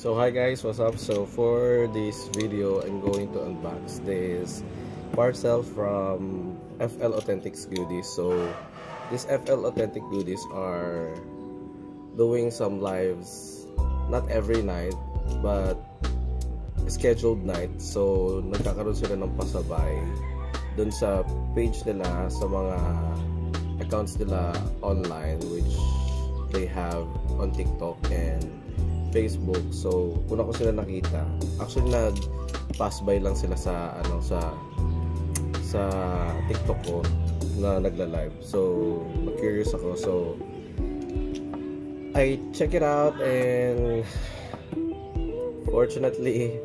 So hi guys, what's up? So for this video, I'm going to unbox this parcel from FL Authentics Goodies. So these FL Authentic Goodies are doing some lives, not every night, but scheduled night. So nagkakaroon sila ng pasabay dun sa page nila, sa mga accounts nila online, which they have on TikTok and Facebook. So una ko sila nakita, actually nag-pass by lang sila sa sa TikTok ko na nagla-live. So na-curious ako, so I check it out and fortunately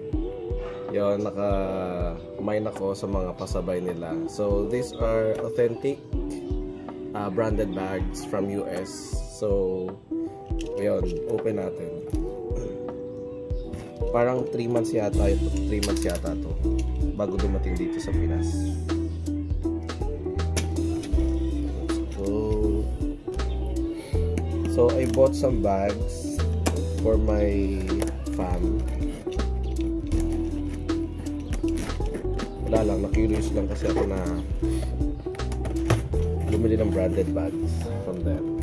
yon, naka-mine ako sa mga pasabay nila. So these are authentic branded bags from US. So ayun, open natin. Parang 3 months yata ito. 3 months yata to bago dumating dito sa Pinas. So I bought some bags for my fam. Wala lang, na-curious lang kasi ako na bumili ng branded bags from them.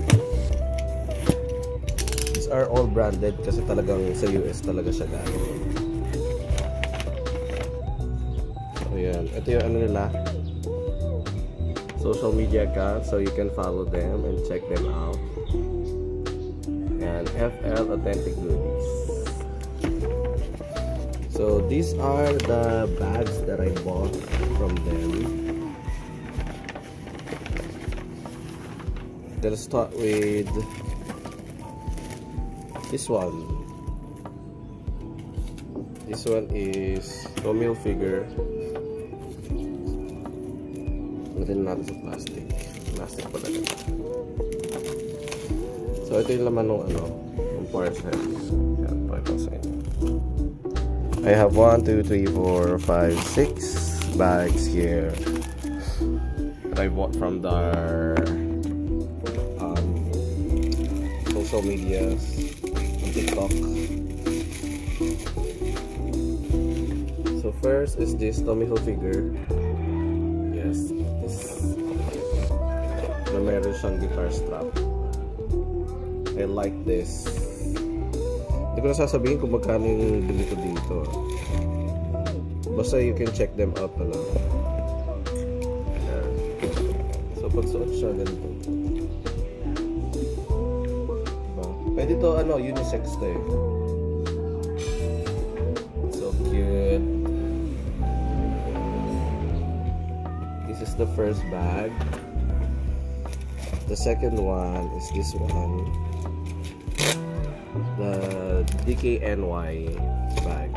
Are all branded kasi talagang sa US talaga siya galing. So yan, ito yung ano nila, social media account, so you can follow them and check them out. And FL Authentic Goodies. So these are the bags that I bought from them. Let's start with this one. This one is Tommy Hilfiger. Natin natin sa plastic. Plastic pala rin. So ito yung laman ng ng parcel. Yan, pakita sa inyo. I have 1, 2, 3, 4, 5, 6 bags here that I bought from their social medias, TikTok. So first is this Tommy Hilfiger. Yes, this na meron siyang guitar strap. I like this. Hindi ko na sasabihin kung magkano yung bili ko dito. Basta you can check them out na lang. So pag suot siya ganito. Pwede to unisex to eh. So cute. This is the first bag. The second one is this one. The DKNY bag.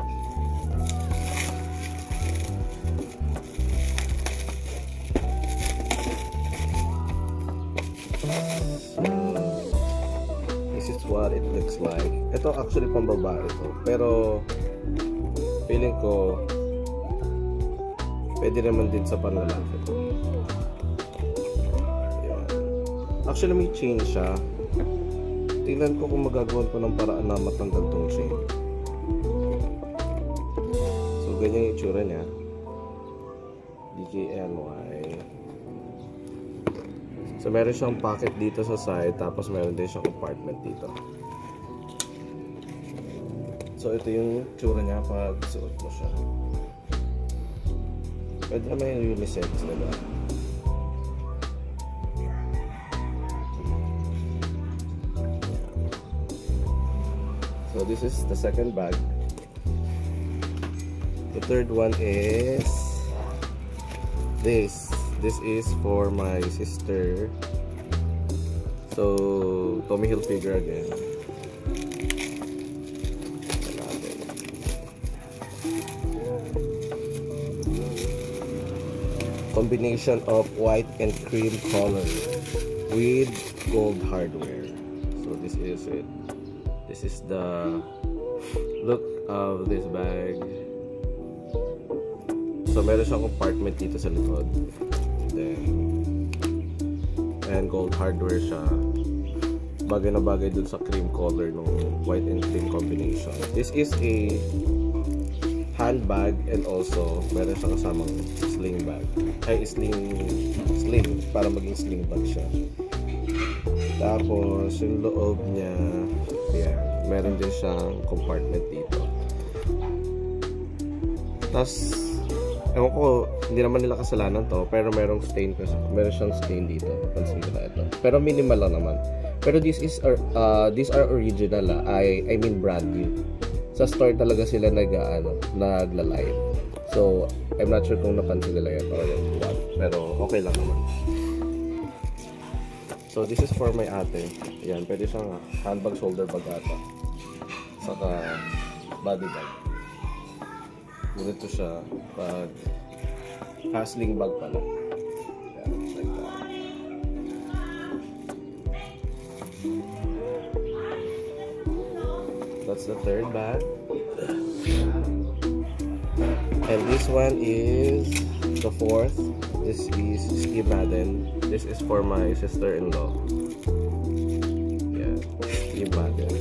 This is what it looks like. Ito actually pambabae ito, pero feeling ko pwede naman din sa panlalaki ito. Ayan. Actually may chain siya. Tingnan ko kung magagawan ko ng paraan na matanggal tong chain. So ganyan yung itsura niya. DKNY. So meron siyang pocket dito sa side, tapos meron din siyang compartment dito. So ito yung tsura niya pag suot mo siya. Pwede naman yung unisex, diba? So this is the second bag. The third one is this. This is for my sister. So Tommy Hilfiger again. Combination of white and cream color with gold hardware. So this is it. This is the look of this bag. So meron siyang compartment dito sa likod. Then and gold hardware siya. bagay na bagay dun sa cream color ng white and cream combination. This is a handbag and also meron siyang kasamang sling bag. Ay, sling para maging sling bag siya. Tapos yung loob niya, ayan, meron din siyang compartment dito. Tapos ewan ko, hindi naman nila kasalanan to, pero meron siyang stain dito. Pansin ko na ito. Pero minimal lang naman. Pero these are original, I mean brand new. Sa store talaga sila nagla-live. So, I'm not sure kung napansin nila yan or what. Pero okay lang naman. So, this is for my ate. Ayan, pwede siyang handbag, shoulder bag ata. Saka body bag. Ganito siya pag sling bag pala. Ayan, like that. That's the third bag. And this one is the fourth. This is Steve Madden. This is for my sister-in-law. Yeah, Steve Madden.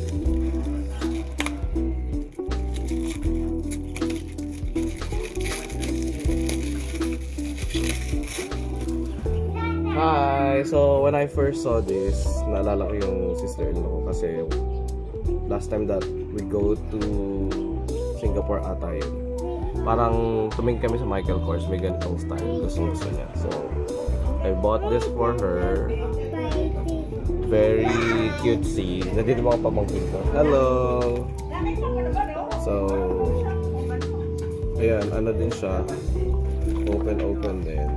Hi! So, when I first saw this, naalala ko yung sister-in-law ko kasi last time that we go to Singapore ata yun. Parang tumingin kami sa Michael Kors, may ganitong style. Gusto niya. So, I bought this for her. Very cutesy. Nandito mga pamangkin ko. Hello! So, ayan, ano din siya. Open din.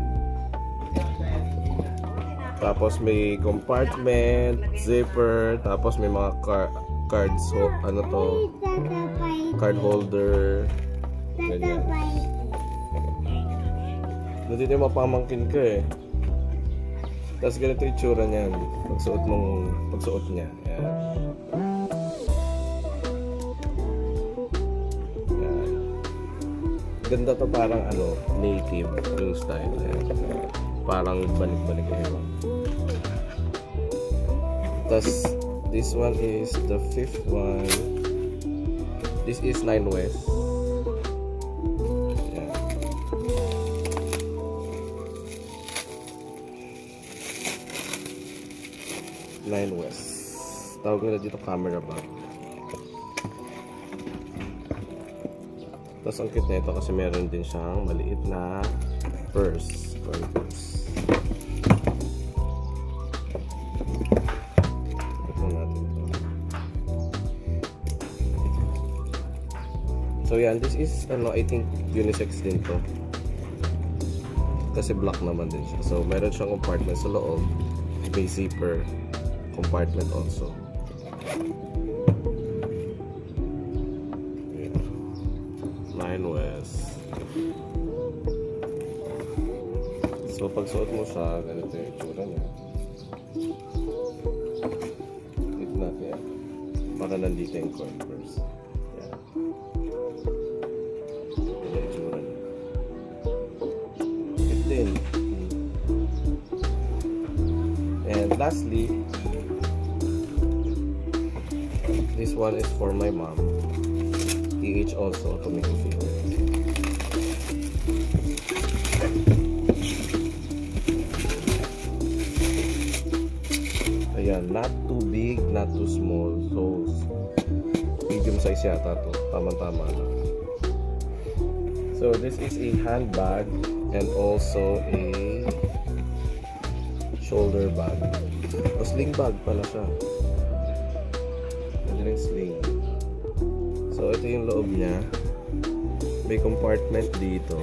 Tapos may compartment, zipper, tapos may mga cards, so, ano to, card holder, ganyan. Nandito yung mapamangkin ko eh. Tapos ganito yung tsura niyan, pagsuot niya. Ayan. Ayan. Ganda to, parang ano, native yung style. Ayan. Parang balik-balik ewan. Tapos this one is the fifth one. This is 9 West. Yeah. Nine West. Tawag nila dito camera bag. Tapos ang cute na ito kasi meron din siyang maliit na purse. So yan, this is I think unisex din to. Kasi black naman din siya. So meron siyang compartment sa loob. May zipper compartment also. Yeah. 9 West. So pag suot mo siya, ganito yung itsura niya. Ito natin. Baka nandito yung Converse. And lastly, this one is for my mom. TH also to make you feel. Ayan, not too big, not too small. So, medium size yata to. Tama-tama lang. So, this is a handbag and also a shoulder bag. O sling bag pala siya. Pwede rin sling. So ito yung loob niya. May compartment dito.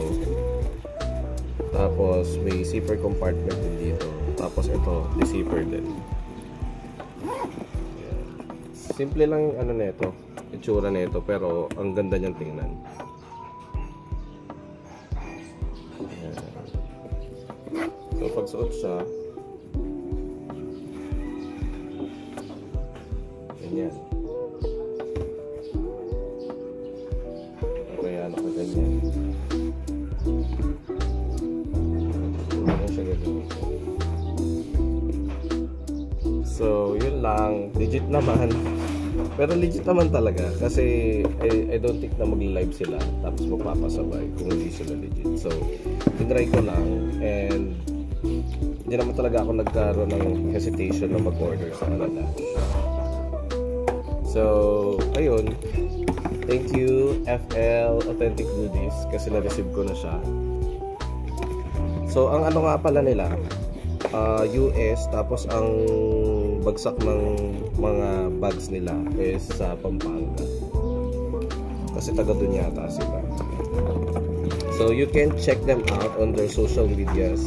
Tapos may zipper compartment din dito. Tapos ito, may zipper din. Simple lang ano nito, itsura nito, pero ang ganda niyang tingnan. So pag suot siya, ganyan. O kaya nakaganyan. Ano siya ganyan. So, yun lang. Legit naman. Pero legit naman talaga. Kasi, I don't think na mag-live sila. Tapos magpapasabay kung hindi sila legit. So, tinry ko lang. And, hindi naman talaga ako nagkaroon ng hesitation na mag-order sa kanila. So, ayun. Thank you, FL Authentic Goodies. Kasi na-receive ko na siya. So, ang ano nga pala nila, US, tapos ang bagsak ng mga bags nila is sa Pampanga. Kasi taga dun yata sila. So, you can check them out on their social medias,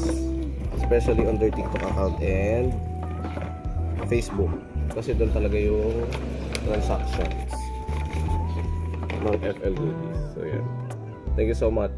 especially on their TikTok account and Facebook. Kasi doon talaga yung transactions ng FL Goodies. So, yeah. Thank you so much.